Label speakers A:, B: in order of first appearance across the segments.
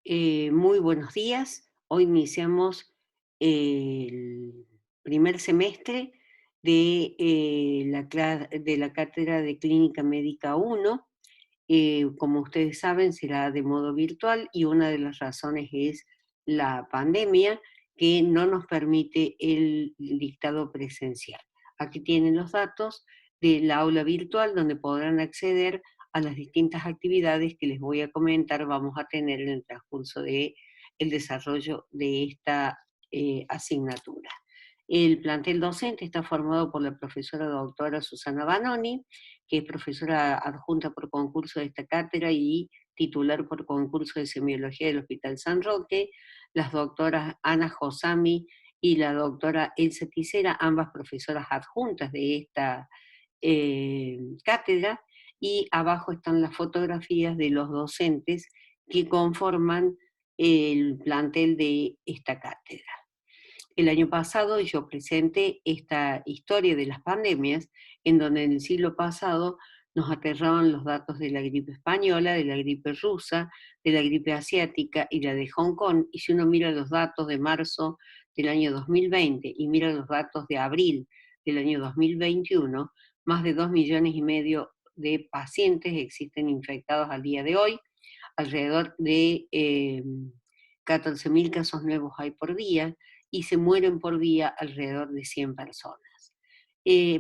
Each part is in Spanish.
A: Muy buenos días. Hoy iniciamos el primer semestre de la Cátedra de Clínica Médica 1. Como ustedes saben, será de modo virtual y una de las razones es la pandemia que no nos permite el dictado presencial. Aquí tienen los datos del aula virtual donde podrán acceder a las distintas actividades que les voy a comentar vamos a tener en el transcurso de el desarrollo de esta asignatura. El plantel docente está formado por la profesora doctora Susana Banoni, que es profesora adjunta por concurso de esta cátedra y titular por concurso de semiología del Hospital San Roque, las doctoras Ana Josami y la doctora Elsa Tisera, ambas profesoras adjuntas de esta cátedra, y abajo están las fotografías de los docentes que conforman el plantel de esta cátedra. El año pasado yo presenté esta historia de las pandemias, en donde en el siglo pasado nos aterraban los datos de la gripe española, de la gripe rusa, de la gripe asiática y la de Hong Kong, y si uno mira los datos de marzo del año 2020 y mira los datos de abril del año 2021, más de 2,5 millones de pacientes existen infectados al día de hoy, alrededor de 14.000 casos nuevos hay por día, y se mueren por día alrededor de 100 personas.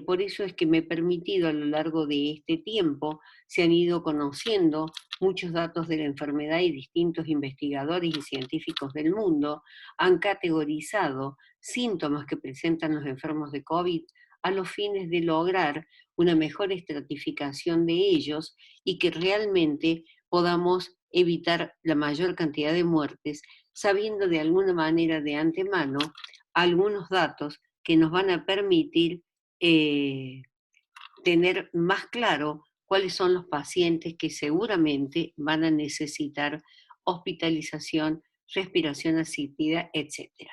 A: Por eso es que me he permitido a lo largo de este tiempo, se han ido conociendo muchos datos de la enfermedad y distintos investigadores y científicos del mundo han categorizado síntomas que presentan los enfermos de COVID a los fines de lograr una mejor estratificación de ellos y que realmente podamos evitar la mayor cantidad de muertes, sabiendo de alguna manera de antemano algunos datos que nos van a permitir eh, tener más claro cuáles son los pacientes que seguramente van a necesitar hospitalización, respiración asistida, etcétera.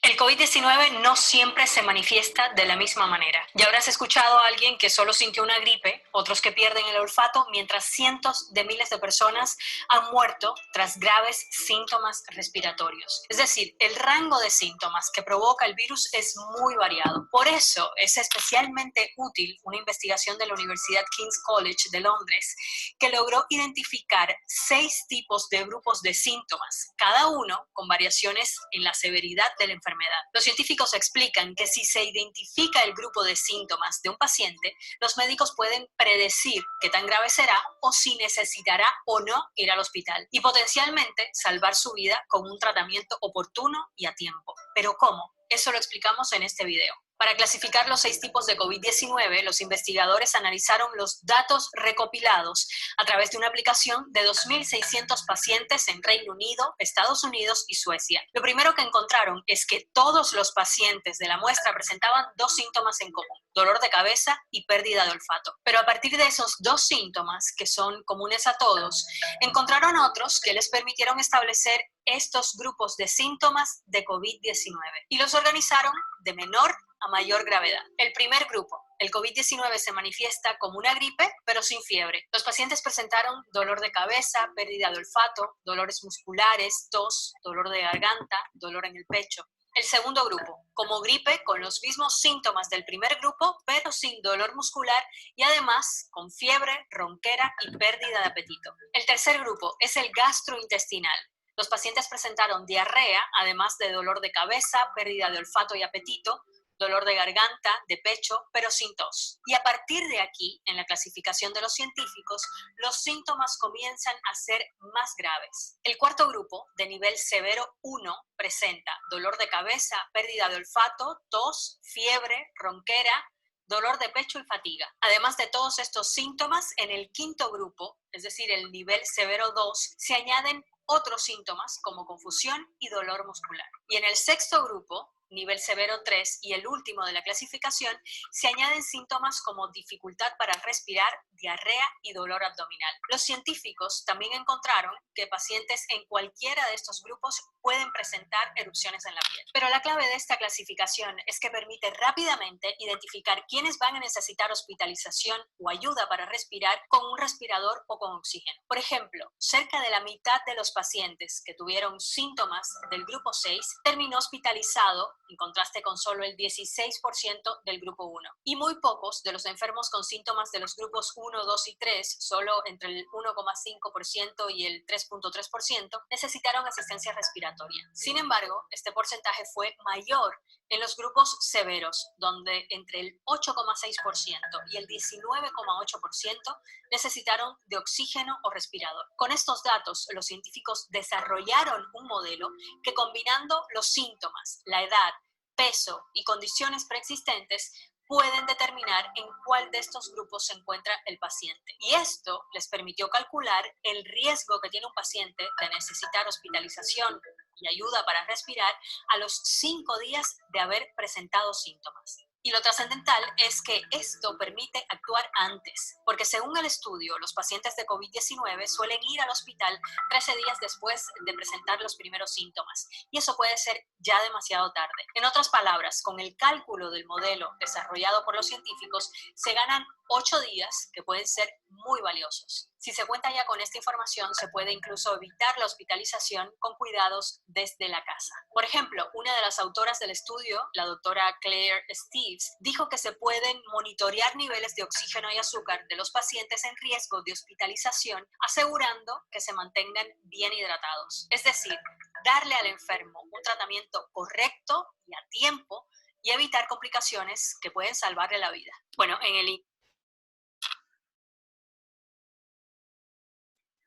B: El COVID-19 no siempre se manifiesta de la misma manera. Ya habrás escuchado a alguien que solo sintió una gripe, otros que pierden el olfato, mientras cientos de miles de personas han muerto tras graves síntomas respiratorios. Es decir, el rango de síntomas que provoca el virus es muy variado. Por eso es especialmente útil una investigación de la Universidad King's College de Londres, que logró identificar 6 tipos de grupos de síntomas, cada uno con variaciones en la severidad de la enfermedad. Los científicos explican que si se identifica el grupo de síntomas de un paciente, los médicos pueden predecir qué tan grave será o si necesitará o no ir al hospital y potencialmente salvar su vida con un tratamiento oportuno y a tiempo. ¿Pero cómo? Eso lo explicamos en este video. Para clasificar los 6 tipos de COVID-19, los investigadores analizaron los datos recopilados a través de una aplicación de 2.600 pacientes en Reino Unido, Estados Unidos y Suecia. Lo primero que encontraron es que todos los pacientes de la muestra presentaban 2 síntomas en común: dolor de cabeza y pérdida de olfato. Pero a partir de esos 2 síntomas, que son comunes a todos, encontraron otros que les permitieron establecer estos grupos de síntomas de COVID-19 y los organizaron de menor a mayor gravedad. El primer grupo, el COVID-19 se manifiesta como una gripe, pero sin fiebre. Los pacientes presentaron dolor de cabeza, pérdida de olfato, dolores musculares, tos, dolor de garganta, dolor en el pecho. El segundo grupo, como gripe, con los mismos síntomas del primer grupo, pero sin dolor muscular y además con fiebre, ronquera y pérdida de apetito. El tercer grupo es el gastrointestinal. Los pacientes presentaron diarrea, además de dolor de cabeza, pérdida de olfato y apetito, dolor de garganta, de pecho, pero sin tos. Y a partir de aquí, en la clasificación de los científicos, los síntomas comienzan a ser más graves. El cuarto grupo, de nivel severo 1, presenta dolor de cabeza, pérdida de olfato, tos, fiebre, ronquera, dolor de pecho y fatiga. Además de todos estos síntomas, en el quinto grupo, es decir, el nivel severo 2, se añaden otros síntomas como confusión y dolor muscular. Y en el sexto grupo, nivel severo 3 y el último de la clasificación, se añaden síntomas como dificultad para respirar, diarrea y dolor abdominal. Los científicos también encontraron que pacientes en cualquiera de estos grupos pueden presentar erupciones en la piel. Pero la clave de esta clasificación es que permite rápidamente identificar quiénes van a necesitar hospitalización o ayuda para respirar con un respirador o con oxígeno. Por ejemplo, cerca de la mitad de los pacientes que tuvieron síntomas del grupo 6 terminó hospitalizado, en contraste con solo el 16% del grupo 1. Y muy pocos de los enfermos con síntomas de los grupos 1, 2 y 3, solo entre el 1,5% y el 3,3%, necesitaron asistencia respiratoria. Sin embargo, este porcentaje fue mayor en los grupos severos, donde entre el 8,6% y el 19,8% necesitaron de oxígeno o respirador. Con estos datos, los científicos desarrollaron un modelo que, combinando los síntomas, la edad, peso y condiciones preexistentes, pueden determinar en cuál de estos grupos se encuentra el paciente. Y esto les permitió calcular el riesgo que tiene un paciente de necesitar hospitalización y ayuda para respirar a los 5 días de haber presentado síntomas. Y lo trascendental es que esto permite actuar antes, porque según el estudio, los pacientes de COVID-19 suelen ir al hospital 13 días después de presentar los primeros síntomas, y eso puede ser ya demasiado tarde. En otras palabras, con el cálculo del modelo desarrollado por los científicos, se ganan 8 días que pueden ser muy valiosos. Si se cuenta ya con esta información, se puede incluso evitar la hospitalización con cuidados desde la casa. Por ejemplo, una de las autoras del estudio, la doctora Claire Steeves, dijo que se pueden monitorear niveles de oxígeno y azúcar de los pacientes en riesgo de hospitalización, asegurando que se mantengan bien hidratados. Es decir, darle al enfermo un tratamiento correcto y a tiempo y evitar complicaciones que pueden salvarle la vida.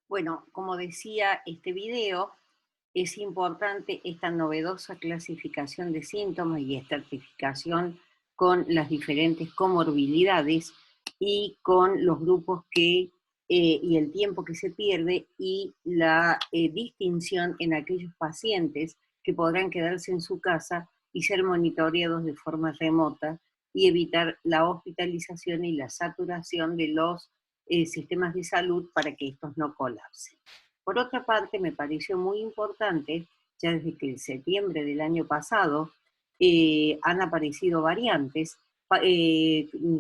A: Bueno, como decía este video, es importante esta novedosa clasificación de síntomas y estratificación con las diferentes comorbilidades y con los grupos y el tiempo que se pierde y la distinción en aquellos pacientes que podrán quedarse en su casa y ser monitoreados de forma remota y evitar la hospitalización y la saturación de los sistemas de salud para que estos no colapsen. Por otra parte, me pareció muy importante, ya desde que en septiembre del año pasado han aparecido variantes,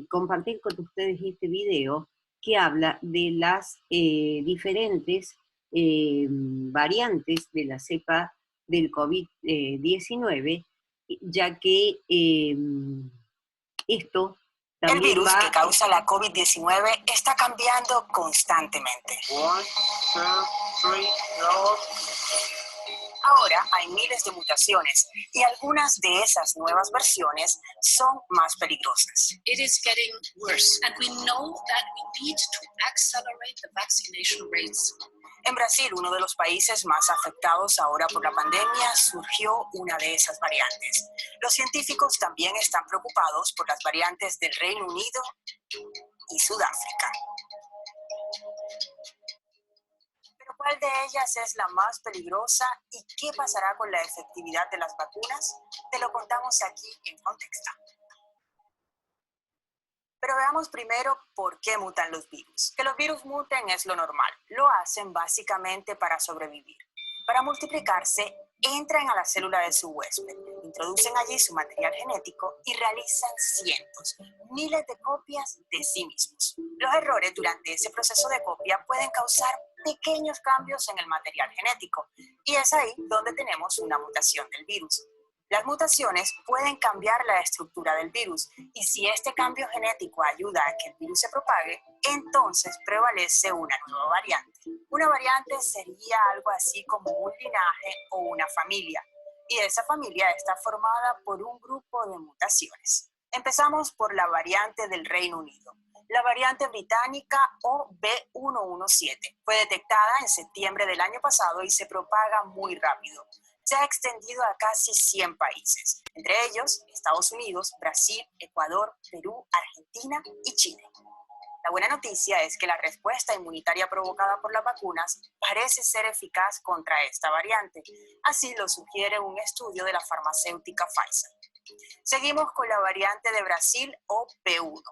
A: compartir con ustedes este video que habla de las diferentes variantes de la cepa del COVID-19, ya que esto
C: el virus que causa la COVID-19 está cambiando constantemente. Ahora hay miles de mutaciones y algunas de esas nuevas versiones son más peligrosas.
D: It is getting worse, and we know that we need to accelerate the vaccination rates.
C: En Brasil, uno de los países más afectados ahora por la pandemia, surgió una de esas variantes. Los científicos también están preocupados por las variantes del Reino Unido y Sudáfrica. Pero ¿cuál de ellas es la más peligrosa y qué pasará con la efectividad de las vacunas? Te lo contamos aquí en Contexto. Pero veamos primero por qué mutan los virus. Que los virus muten es lo normal. Lo hacen básicamente para sobrevivir. Para multiplicarse, entran a la célula de su huésped, introducen allí su material genético y realizan cientos, miles de copias de sí mismos. Los errores durante ese proceso de copia pueden causar pequeños cambios en el material genético, y es ahí donde tenemos una mutación del virus. Las mutaciones pueden cambiar la estructura del virus, y si este cambio genético ayuda a que el virus se propague, entonces prevalece una nueva variante. Una variante sería algo así como un linaje o una familia, y esa familia está formada por un grupo de mutaciones. Empezamos por la variante del Reino Unido. La variante británica o B117 fue detectada en septiembre del año pasado y se propaga muy rápido. Se ha extendido a casi 100 países, entre ellos Estados Unidos, Brasil, Ecuador, Perú, Argentina y Chile. La buena noticia es que la respuesta inmunitaria provocada por las vacunas parece ser eficaz contra esta variante. Así lo sugiere un estudio de la farmacéutica Pfizer. Seguimos con la variante de Brasil o P1.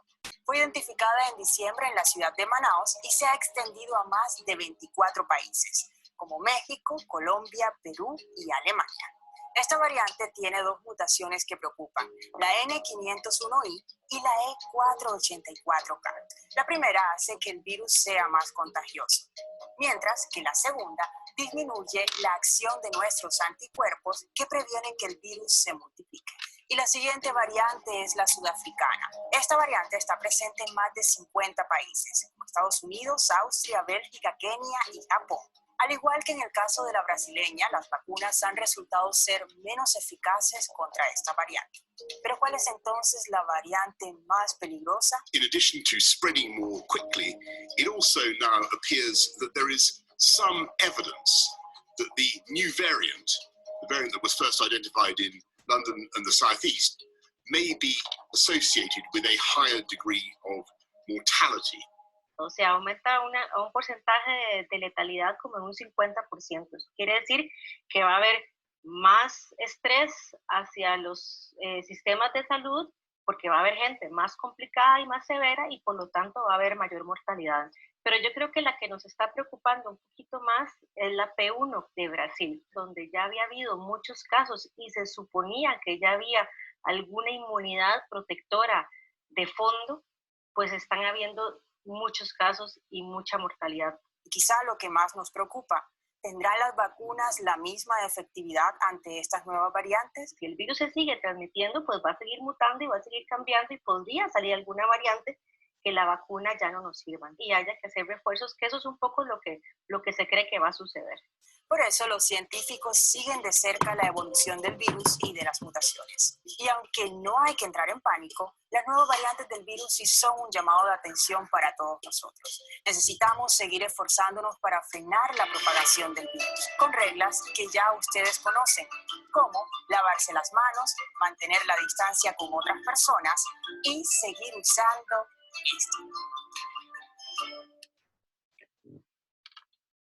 C: Fue identificada en diciembre en la ciudad de Manaus y se ha extendido a más de 24 países, como México, Colombia, Perú y Alemania. Esta variante tiene dos mutaciones que preocupan, la N501I y la E484K. La primera hace que el virus sea más contagioso, mientras que la segunda disminuye la acción de nuestros anticuerpos que previenen que el virus se multiplique. Y la siguiente variante es la sudafricana. Esta variante está presente en más de 50 países, como Estados Unidos, Austria, Bélgica, Kenia y Japón. Al igual que en el caso de la brasileña, las vacunas han resultado ser menos eficaces contra esta variante. Pero ¿cuál es entonces la variante más peligrosa?
E: In addition to spreading more quickly, it also now appears that there is some evidence that the new variant, the variant that was first identified in London and the Southeast, may be associated with a higher degree of mortality.
F: O sea, aumenta a un porcentaje de letalidad como en un 50%. Eso quiere decir que va a haber más estrés hacia los sistemas de salud, porque va a haber gente más complicada y más severa y por lo tanto va a haber mayor mortalidad. Pero yo creo que la que nos está preocupando un poquito más es la P1 de Brasil, donde ya había habido muchos casos y se suponía que ya había alguna inmunidad protectora de fondo, pues están habiendo muchos casos y mucha mortalidad.
C: Y quizá lo que más nos preocupa, ¿tendrán las vacunas la misma efectividad ante estas nuevas variantes?
F: Si el virus se sigue transmitiendo, pues va a seguir mutando y va a seguir cambiando y podría salir alguna variante que la vacuna ya no nos sirva y haya que hacer refuerzos, que eso es un poco lo que se cree que va a suceder.
C: Por eso los científicos siguen de cerca la evolución del virus y de las mutaciones. Y aunque no hay que entrar en pánico, las nuevas variantes del virus sí son un llamado de atención para todos nosotros. Necesitamos seguir esforzándonos para frenar la propagación del virus, con reglas que ya ustedes conocen, como lavarse las manos, mantener la distancia con otras personas y seguir usando esto.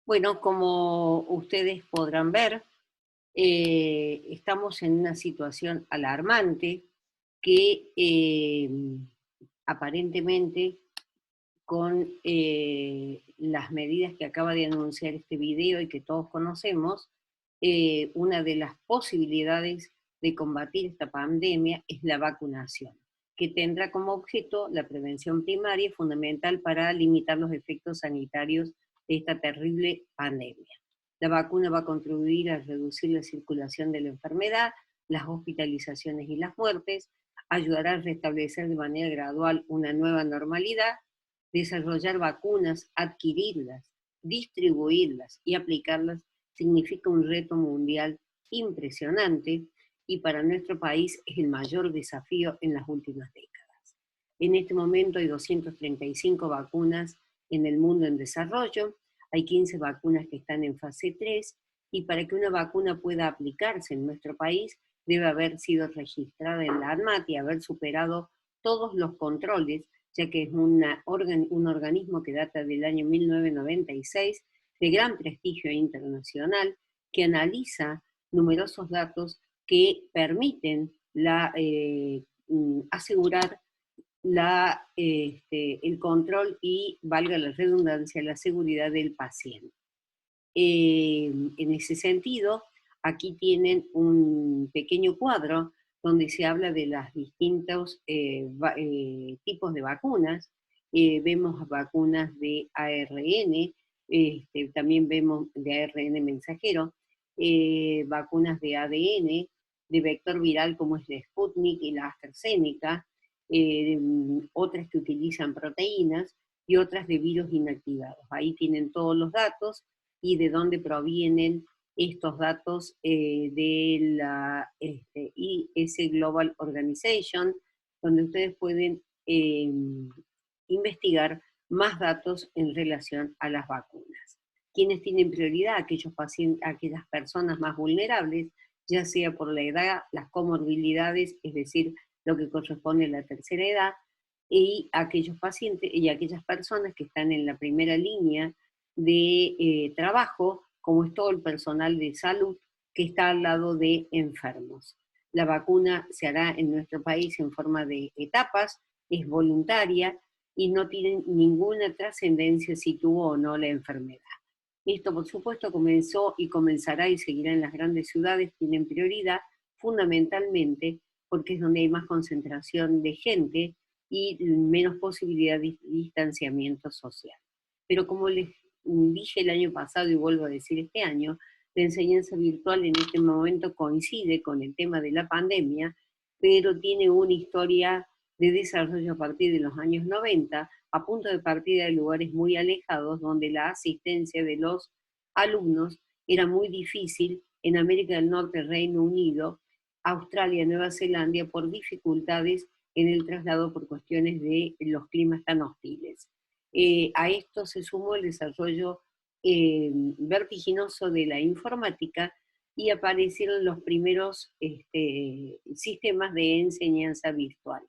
A: Bueno, como ustedes podrán ver, estamos en una situación alarmante que aparentemente con las medidas que acaba de anunciar este video y que todos conocemos, una de las posibilidades de combatir esta pandemia es la vacunación, que tendrá como objeto la prevención primaria, fundamental para limitar los efectos sanitarios de esta terrible pandemia. La vacuna va a contribuir a reducir la circulación de la enfermedad, las hospitalizaciones y las muertes, ayudará a restablecer de manera gradual una nueva normalidad, desarrollar vacunas, adquirirlas, distribuirlas y aplicarlas significa un reto mundial impresionante y para nuestro país es el mayor desafío en las últimas décadas. En este momento hay 235 vacunas en el mundo en desarrollo, hay 15 vacunas que están en fase 3 y para que una vacuna pueda aplicarse en nuestro país debe haber sido registrada en la ANMAT y haber superado todos los controles, ya que es un organismo que data del año 1996, de gran prestigio internacional, que analiza numerosos datos que permiten asegurar el control y, valga la redundancia, la seguridad del paciente. En ese sentido, aquí tienen un pequeño cuadro donde se habla de los distintos tipos de vacunas. Vemos vacunas de ARN, también vemos de ARN mensajero, vacunas de ADN, de vector viral como es la Sputnik y la AstraZeneca, otras que utilizan proteínas y otras de virus inactivados. Ahí tienen todos los datos y de dónde provienen estos datos de la IS Global Organization, donde ustedes pueden investigar más datos en relación a las vacunas. ¿Quiénes tienen prioridad? Aquellos pacientes, aquellas personas más vulnerables, ya sea por la edad, las comorbilidades, es decir, lo que corresponde a la tercera edad, y aquellos pacientes y aquellas personas que están en la primera línea de trabajo, como es todo el personal de salud que está al lado de enfermos. La vacuna se hará en nuestro país en forma de etapas, es voluntaria y no tiene ninguna trascendencia si tuvo o no la enfermedad. Esto, por supuesto, comenzó y comenzará y seguirá en las grandes ciudades, tienen prioridad fundamentalmente porque es donde hay más concentración de gente y menos posibilidad de distanciamiento social. Pero como les dije el año pasado y vuelvo a decir este año, la enseñanza virtual en este momento coincide con el tema de la pandemia, pero tiene una historia de desarrollo a partir de los años 90, a punto de partida de lugares muy alejados, donde la asistencia de los alumnos era muy difícil en América del Norte, Reino Unido, Australia, Nueva Zelanda, por dificultades en el traslado por cuestiones de los climas tan hostiles. A esto se sumó el desarrollo vertiginoso de la informática y aparecieron los primeros sistemas de enseñanza virtual.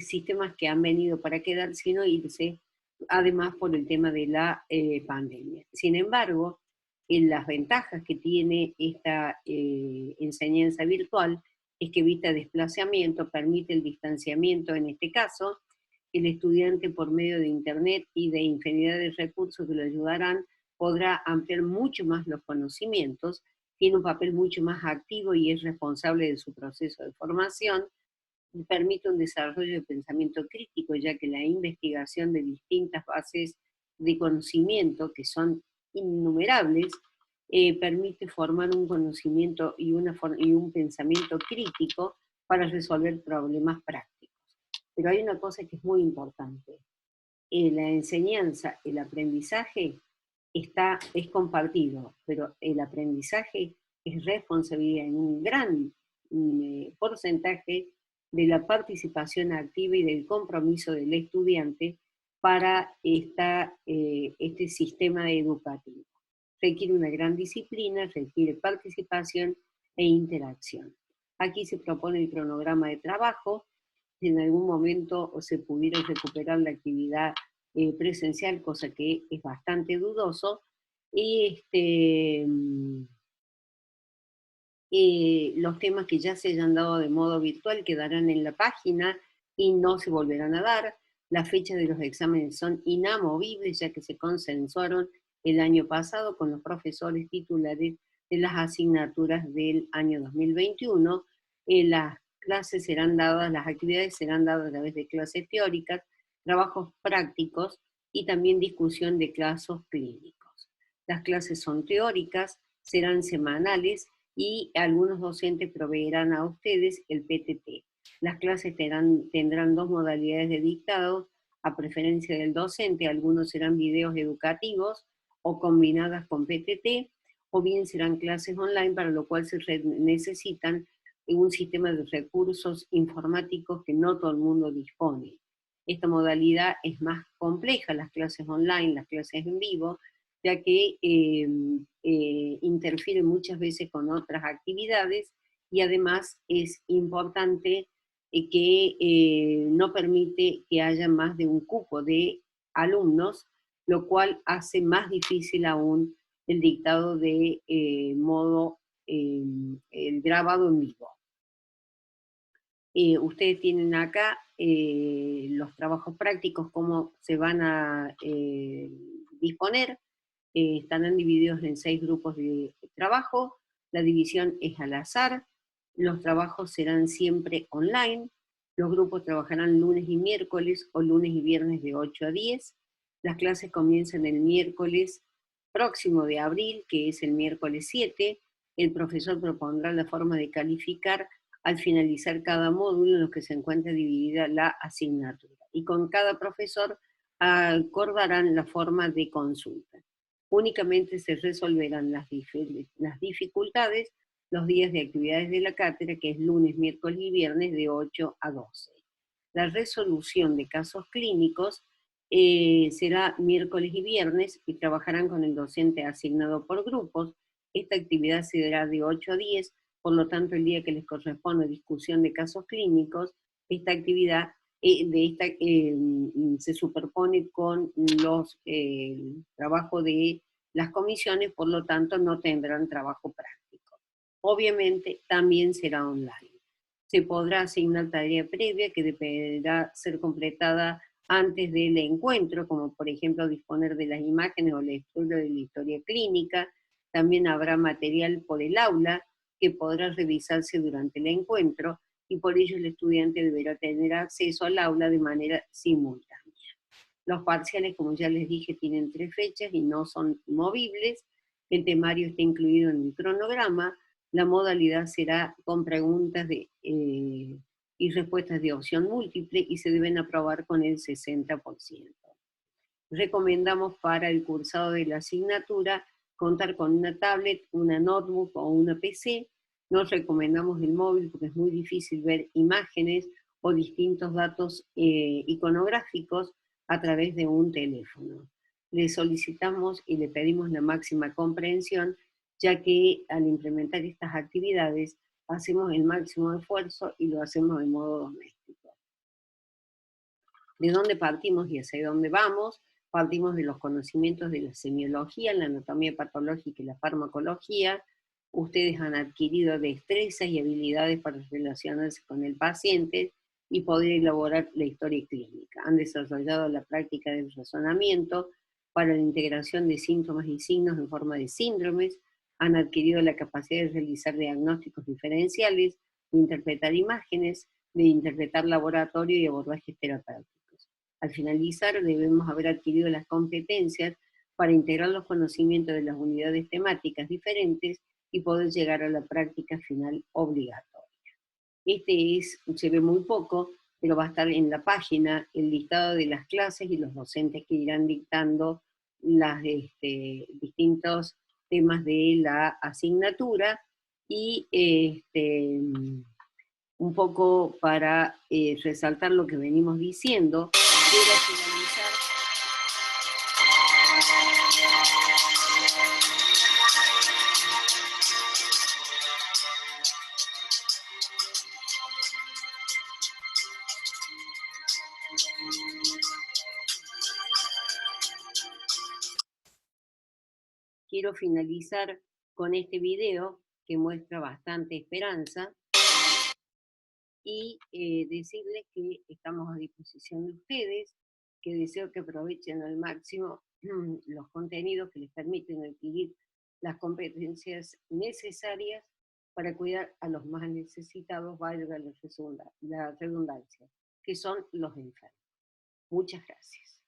A: Sistemas que han venido para quedarse y no irse, además por el tema de la pandemia. Sin embargo, las ventajas que tiene esta enseñanza virtual es que evita desplazamiento, permite el distanciamiento en este caso. El estudiante, por medio de internet y de infinidad de recursos que lo ayudarán, podrá ampliar mucho más los conocimientos, tiene un papel mucho más activo y es responsable de su proceso de formación, permite un desarrollo de pensamiento crítico, ya que la investigación de distintas bases de conocimiento, que son innumerables, permite formar un conocimiento y un pensamiento crítico para resolver problemas prácticos. Pero hay una cosa que es muy importante. La enseñanza, el aprendizaje es compartido, pero el aprendizaje es responsabilidad en un gran porcentaje de la participación activa y del compromiso del estudiante para este sistema educativo. Requiere una gran disciplina, requiere participación e interacción. Aquí se propone el cronograma de trabajo. Si en algún momento se pudiera recuperar la actividad presencial, cosa que es bastante dudoso, y los temas que ya se hayan dado de modo virtual quedarán en la página y no se volverán a dar. Las fechas de los exámenes son inamovibles, ya que se consensuaron el año pasado con los profesores titulares de las asignaturas del año 2021. Las clases serán dadas, las actividades serán dadas a través de clases teóricas, trabajos prácticos y también discusión de casos clínicos. Las clases son teóricas, serán semanales y algunos docentes proveerán a ustedes el PTT. Las clases tendrán dos modalidades de dictado, a preferencia del docente. Algunos serán videos educativos o combinadas con PTT, o bien serán clases online, para lo cual se necesitan un sistema de recursos informáticos que no todo el mundo dispone. Esta modalidad es más compleja, las clases online, las clases en vivo, ya que interfiere muchas veces con otras actividades y además es importante que no permite que haya más de un cupo de alumnos, lo cual hace más difícil aún el dictado de el grabado en vivo. Ustedes tienen acá los trabajos prácticos, cómo se van a disponer. Estarán divididos en 6 grupos de trabajo, la división es al azar, los trabajos serán siempre online, los grupos trabajarán lunes y miércoles o lunes y viernes de 8 a 10, las clases comienzan el miércoles próximo de abril, que es el miércoles 7, el profesor propondrá la forma de calificar al finalizar cada módulo en los que se encuentra dividida la asignatura, y con cada profesor acordarán la forma de consulta. Únicamente se resolverán las dificultades los días de actividades de la cátedra, que es lunes, miércoles y viernes de 8 a 12. La resolución de casos clínicos será miércoles y viernes y trabajarán con el docente asignado por grupos. Esta actividad se dará de 8 a 10, por lo tanto el día que les corresponde discusión de casos clínicos, esta actividad se superpone con los trabajos de las comisiones, por lo tanto no tendrán trabajo práctico. Obviamente también será online. Se podrá asignar tarea previa que deberá ser completada antes del encuentro, como por ejemplo disponer de las imágenes o lectura de la historia clínica. También habrá material por el aula que podrá revisarse durante el encuentro y por ello el estudiante deberá tener acceso al aula de manera simultánea. Los parciales, como ya les dije, tienen 3 fechas y no son movibles. El temario está incluido en el cronograma. La modalidad será con preguntas y respuestas de opción múltiple y se deben aprobar con el 60%. Recomendamos para el cursado de la asignatura contar con una tablet, una notebook o una PC. No recomendamos el móvil porque es muy difícil ver imágenes o distintos datos iconográficos a través de un teléfono. Le solicitamos y le pedimos la máxima comprensión, ya que al implementar estas actividades hacemos el máximo esfuerzo y lo hacemos de modo doméstico. ¿De dónde partimos y hacia dónde vamos? Partimos de los conocimientos de la semiología, la anatomía patológica y la farmacología. Ustedes han adquirido destrezas y habilidades para relacionarse con el paciente y poder elaborar la historia clínica. Han desarrollado la práctica del razonamiento para la integración de síntomas y signos en forma de síndromes. Han adquirido la capacidad de realizar diagnósticos diferenciales, de interpretar imágenes, de interpretar laboratorio y abordajes terapéuticos. Al finalizar, debemos haber adquirido las competencias para integrar los conocimientos de las unidades temáticas diferentes y poder llegar a la práctica final obligatoria. Se ve muy poco, pero va a estar en la página el listado de las clases y los docentes que irán dictando los distintos temas de la asignatura y un poco para resaltar lo que venimos diciendo. Quiero finalizar. Quiero finalizar con este video que muestra bastante esperanza y decirles que estamos a disposición de ustedes, que deseo que aprovechen al máximo los contenidos que les permiten adquirir las competencias necesarias para cuidar a los más necesitados, valga la redundancia, que son los enfermos. Muchas gracias.